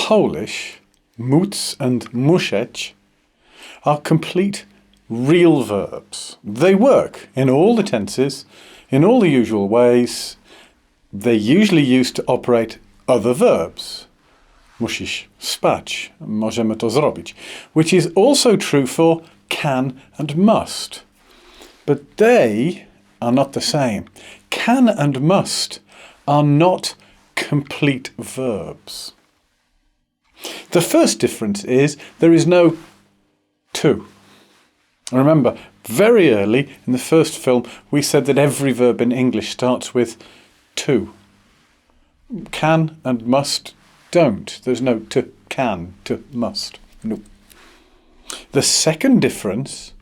Polish, móc and musieć are complete real verbs. They work in all the tenses, in all the usual ways. They're usually used to operate other verbs. Musisz spać, możemy to zrobić, which is also true for can and must. But they are not the same. Can and must are not complete verbs. The first difference is there is no to. Remember, very early in the first film, we said that every verb in English starts with to. Can and must don't. There's no to can, to must. No. The second difference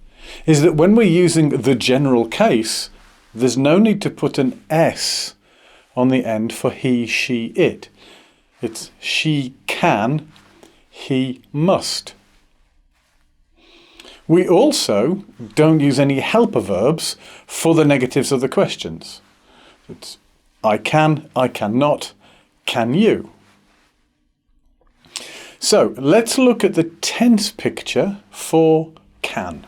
is that when we're using the general case, there's no need to put an S on the end for he, she, it. It's she can, he must. We also don't use any helper verbs for the negatives of the questions. It's I can, I cannot, can you? So let's look at the tense picture for can.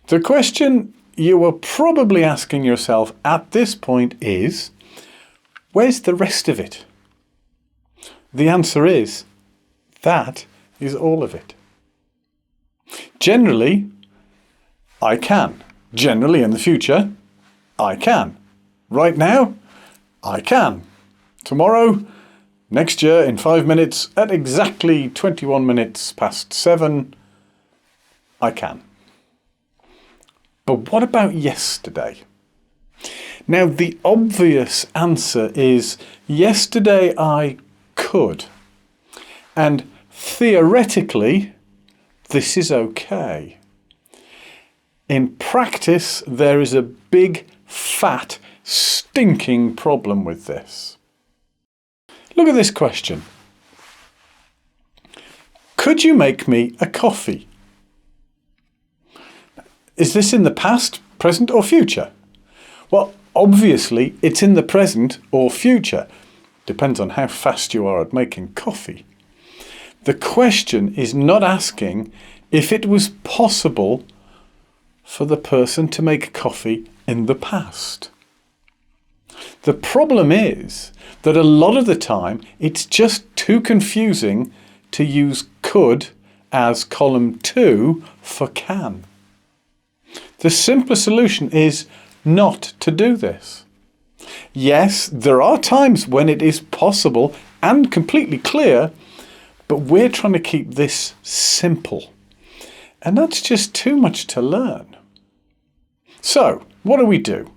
The question you are probably asking yourself at this point is, where's the rest of it? The answer is, that is all of it. Generally, I can. Generally in the future, I can. Right now, I can. Tomorrow, next year, in 5 minutes, at exactly 21 minutes past 7, I can. But what about yesterday? Now, the obvious answer is yesterday I could. And theoretically, this is okay. In practice, there is a big, fat, stinking problem with this. Look at this question. Could you make me a coffee? Is this in the past, present or future? Well, obviously it's in the present or future. Depends on how fast you are at making coffee. The question is not asking if it was possible for the person to make coffee in the past. The problem is that a lot of the time it's just too confusing to use could as column 2 for can. The simpler solution is not to do this. Yes, there are times when it is possible and completely clear, but we're trying to keep this simple. And that's just too much to learn. So, what do?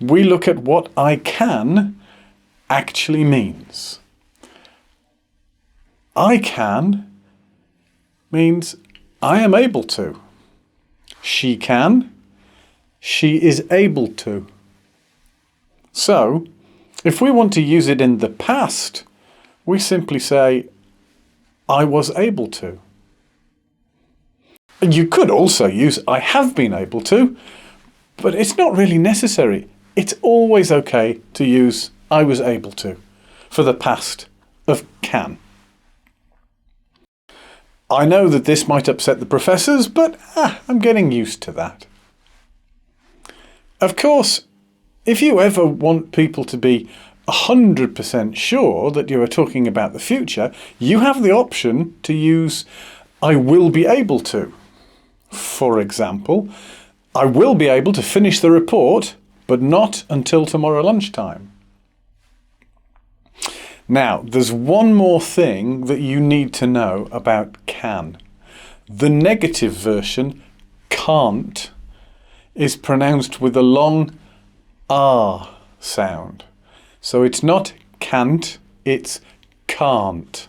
We look at what I can actually means. I can means I am able to. She can, she is able to. So, if we want to use it in the past, we simply say, I was able to. You could also use I have been able to, but it's not really necessary. It's always okay to use I was able to for the past of can. I know that this might upset the professors, but I'm getting used to that. Of course, if you ever want people to be 100% sure that you are talking about the future, you have the option to use I will be able to. For example, I will be able to finish the report, but not until tomorrow lunchtime. Now, there's one more thing that you need to know about can. The negative version, can't, is pronounced with a long R sound. So it's not can't, it's can't.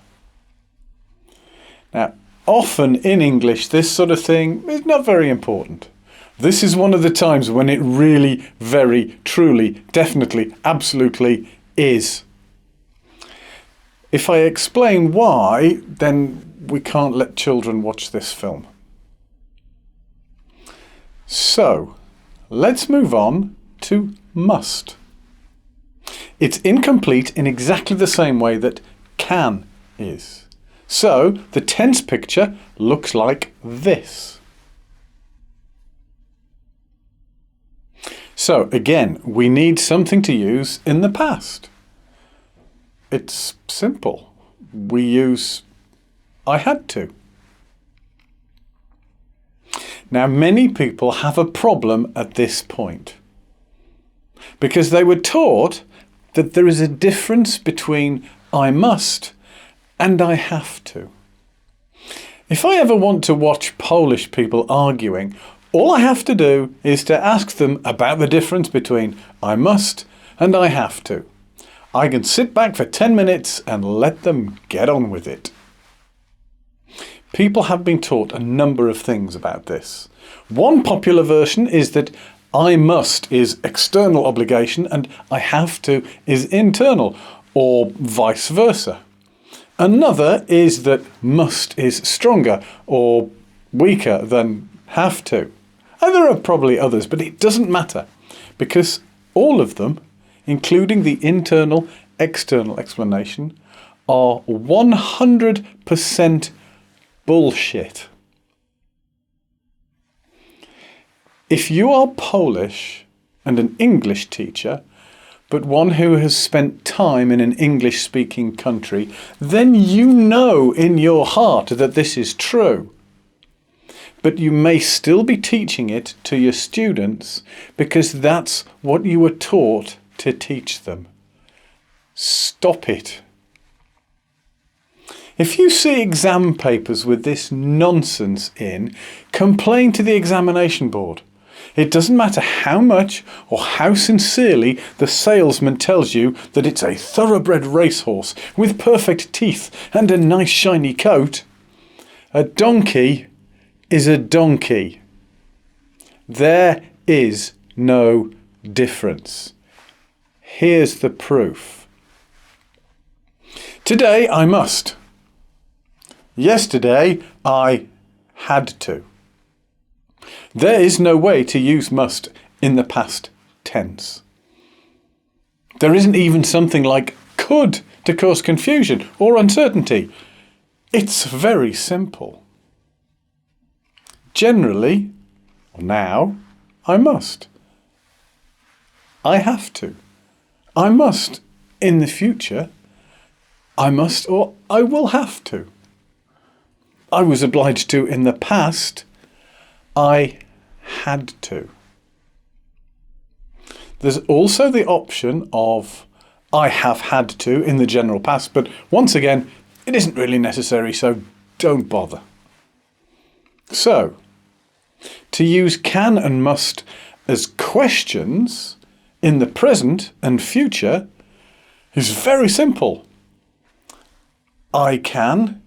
Now, often in English, this sort of thing is not very important. This is one of the times when it really, very, truly, definitely, absolutely is. If I explain why, then we can't let children watch this film. So, let's move on to must. It's incomplete in exactly the same way that can is. So the tense picture looks like this. So again, we need something to use in the past. It's simple. We use I had to. Now, many people have a problem at this point because they were taught that there is a difference between I must and I have to. If I ever want to watch Polish people arguing, all I have to do is to ask them about the difference between I must and I have to. I can sit back for 10 minutes and let them get on with it. People have been taught a number of things about this. One popular version is that I must is external obligation and I have to is internal, or vice versa. Another is that must is stronger or weaker than have to. And there are probably others, but it doesn't matter because all of them, including the internal, external explanation, are 100% bullshit. If you are Polish and an English teacher, but one who has spent time in an English-speaking country, then you know in your heart that this is true. But you may still be teaching it to your students because that's what you were taught to teach them. Stop it. If you see exam papers with this nonsense in, complain to the examination board. It doesn't matter how much or how sincerely the salesman tells you that it's a thoroughbred racehorse with perfect teeth and a nice shiny coat. A donkey is a donkey. There is no difference. Here's the proof. Today I must. Yesterday I had to. There is no way to use must in the past tense. There isn't even something like could to cause confusion or uncertainty. It's very simple. Generally, now, I must. I have to. I must in the future. I must or I will have to. I was obliged to in the past. I had to. There's also the option of I have had to in the general past, but once again, it isn't really necessary, so don't bother. So, to use can and must as questions in the present and future is very simple. I can.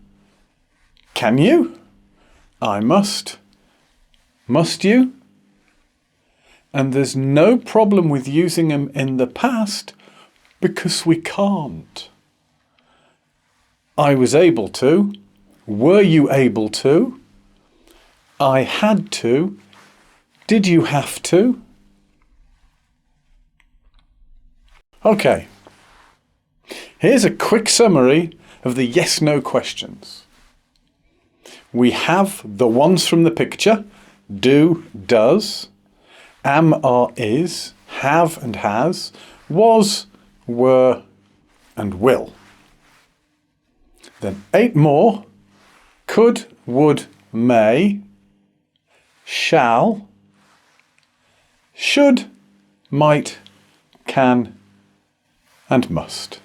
Can you? I must. Must you? And there's no problem with using them in the past because we can't. I was able to. Were you able to? I had to. Did you have to? Okay. Here's a quick summary of the yes-no questions. We have the ones from the picture. Do, does, am, are, is, have and has, was, were and will. Then 8 more. Could, would, may, shall, should, might, can and must.